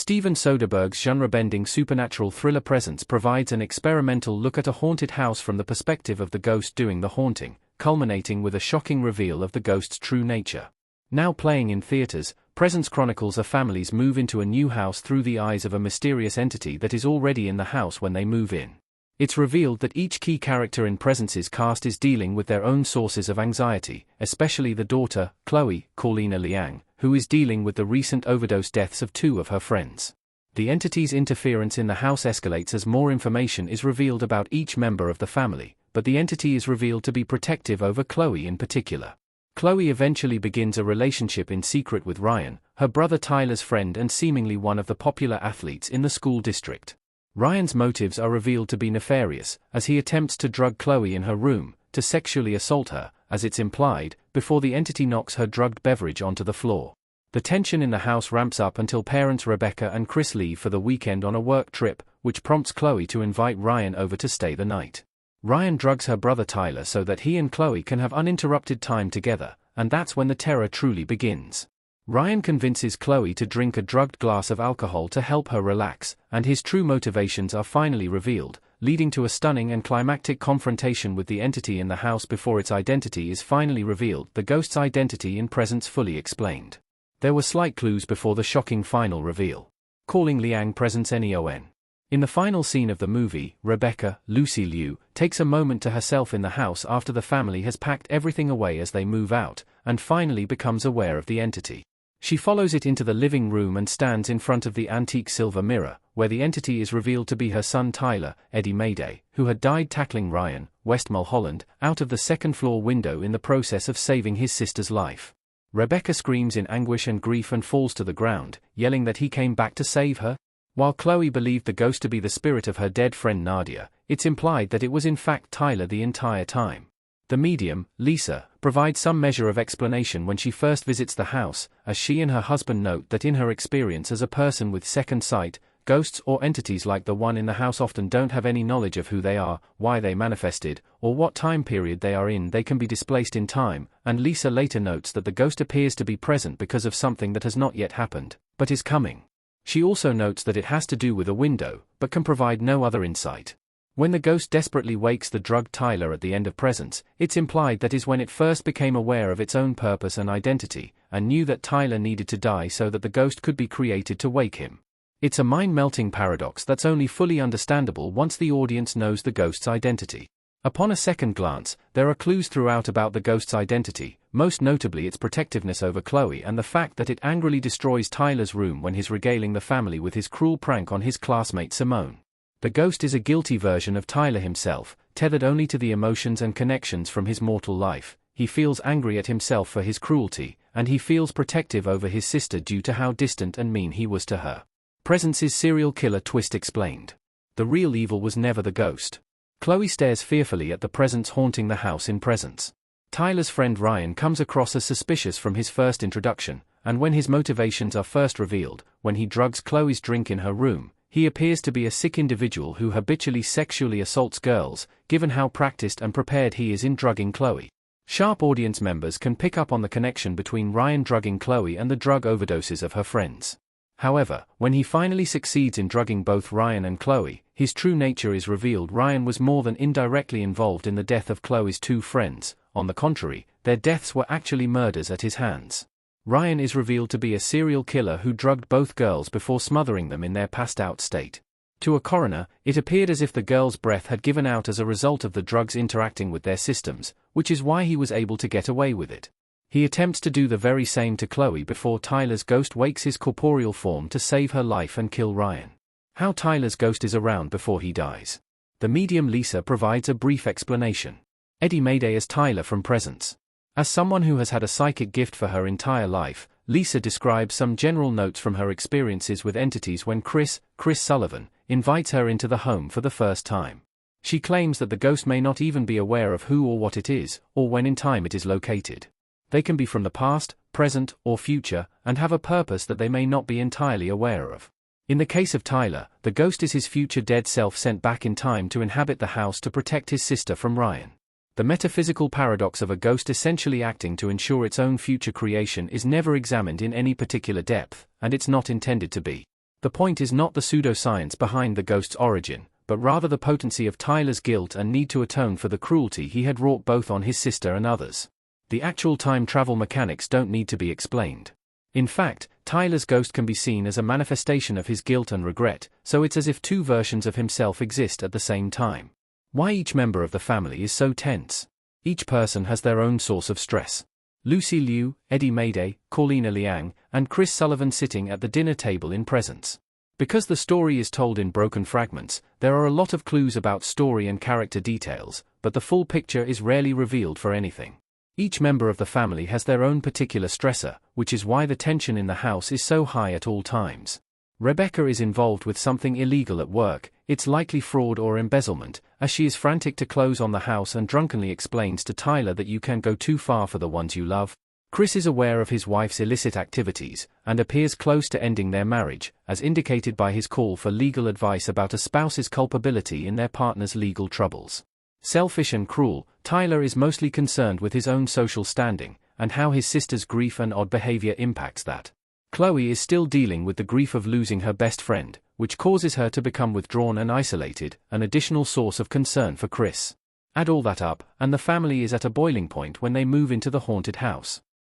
Steven Soderbergh's genre-bending supernatural thriller Presence provides an experimental look at a haunted house from the perspective of the ghost doing the haunting, culminating with a shocking reveal of the ghost's true nature. Now playing in theaters, Presence chronicles a family's move into a new house through the eyes of a mysterious entity that is already in the house when they move in. It's revealed that each key character in Presence's cast is dealing with their own sources of anxiety, especially the daughter, Chloe, Corlina Liang, who is dealing with the recent overdose deaths of two of her friends. The entity's interference in the house escalates as more information is revealed about each member of the family, but the entity is revealed to be protective over Chloe in particular. Chloe eventually begins a relationship in secret with Ryan, her brother Tyler's friend and seemingly one of the popular athletes in the school district. Ryan's motives are revealed to be nefarious, as he attempts to drug Chloe in her room, to sexually assault her, as it's implied, before the entity knocks her drugged beverage onto the floor. The tension in the house ramps up until parents Rebecca and Chris leave for the weekend on a work trip, which prompts Chloe to invite Ryan over to stay the night. Ryan drugs her brother Tyler so that he and Chloe can have uninterrupted time together, and that's when the terror truly begins. Ryan convinces Chloe to drink a drugged glass of alcohol to help her relax, and his true motivations are finally revealed, leading to a stunning and climactic confrontation with the entity in the house before its identity is finally revealed, the ghost's identity in Presence fully explained. There were slight clues before the shocking final reveal. Calling Liang Presence NEON. In the final scene of the movie, Rebecca, Lucy Liu, takes a moment to herself in the house after the family has packed everything away as they move out, and finally becomes aware of the entity. She follows it into the living room and stands in front of the antique silver mirror, where the entity is revealed to be her son Tyler, Eddie Mayday, who had died tackling Ryan, West Mulholland, out of the second-floor window in the process of saving his sister's life. Rebecca screams in anguish and grief and falls to the ground, yelling that he came back to save her. While Chloe believed the ghost to be the spirit of her dead friend Nadia, it's implied that it was in fact Tyler the entire time. The medium, Lisa, provides some measure of explanation when she first visits the house, as she and her husband note that in her experience as a person with second sight, ghosts or entities like the one in the house often don't have any knowledge of who they are, why they manifested, or what time period they are in. They can be displaced in time, and Lisa later notes that the ghost appears to be present because of something that has not yet happened, but is coming. She also notes that it has to do with a window, but can provide no other insight. When the ghost desperately wakes the drugged Tyler at the end of Presence, it's implied that is when it first became aware of its own purpose and identity, and knew that Tyler needed to die so that the ghost could be created to wake him. It's a mind-melting paradox that's only fully understandable once the audience knows the ghost's identity. Upon a second glance, there are clues throughout about the ghost's identity, most notably its protectiveness over Chloe and the fact that it angrily destroys Tyler's room when he's regaling the family with his cruel prank on his classmate Simone. The ghost is a guilty version of Tyler himself, tethered only to the emotions and connections from his mortal life. He feels angry at himself for his cruelty, and he feels protective over his sister due to how distant and mean he was to her. Presence's serial killer twist explained. The real evil was never the ghost. Chloe stares fearfully at the presence haunting the house in Presence. Tyler's friend Ryan comes across as suspicious from his first introduction, and when his motivations are first revealed, when he drugs Chloe's drink in her room, he appears to be a sick individual who habitually sexually assaults girls, given how practiced and prepared he is in drugging Chloe. Sharp audience members can pick up on the connection between Ryan drugging Chloe and the drug overdoses of her friends. However, when he finally succeeds in drugging both Ryan and Chloe, his true nature is revealed. Ryan was more than indirectly involved in the death of Chloe's two friends. On the contrary, their deaths were actually murders at his hands. Ryan is revealed to be a serial killer who drugged both girls before smothering them in their passed-out state. To a coroner, it appeared as if the girls' breath had given out as a result of the drugs interacting with their systems, which is why he was able to get away with it. He attempts to do the very same to Chloe before Tyler's ghost wakes his corporeal form to save her life and kill Ryan. How Tyler's ghost is around before he dies. The medium Lisa provides a brief explanation. Eddie Mayday as Tyler from Presence. As someone who has had a psychic gift for her entire life, Lisa describes some general notes from her experiences with entities when Chris Sullivan, invites her into the home for the first time. She claims that the ghost may not even be aware of who or what it is, or when in time it is located. They can be from the past, present, or future, and have a purpose that they may not be entirely aware of. In the case of Tyler, the ghost is his future dead self sent back in time to inhabit the house to protect his sister from Ryan. The metaphysical paradox of a ghost essentially acting to ensure its own future creation is never examined in any particular depth, and it's not intended to be. The point is not the pseudoscience behind the ghost's origin, but rather the potency of Tyler's guilt and need to atone for the cruelty he had wrought both on his sister and others. The actual time travel mechanics don't need to be explained. In fact, Tyler's ghost can be seen as a manifestation of his guilt and regret, so it's as if two versions of himself exist at the same time. Why each member of the family is so tense? Each person has their own source of stress. Lucy Liu, Eddie Mayday, Corlina Liang, and Chris Sullivan sitting at the dinner table in presence. Because the story is told in broken fragments, there are a lot of clues about story and character details, but the full picture is rarely revealed for anything. Each member of the family has their own particular stressor, which is why the tension in the house is so high at all times. Rebecca is involved with something illegal at work, it's likely fraud or embezzlement, as she is frantic to close on the house and drunkenly explains to Tyler that you can go too far for the ones you love. Chris is aware of his wife's illicit activities, and appears close to ending their marriage, as indicated by his call for legal advice about a spouse's culpability in their partner's legal troubles. Selfish and cruel, Tyler is mostly concerned with his own social standing, and how his sister's grief and odd behavior impacts that. Chloe is still dealing with the grief of losing her best friend, which causes her to become withdrawn and isolated, an additional source of concern for Chris. Add all that up, and the family is at a boiling point when they move into the haunted house.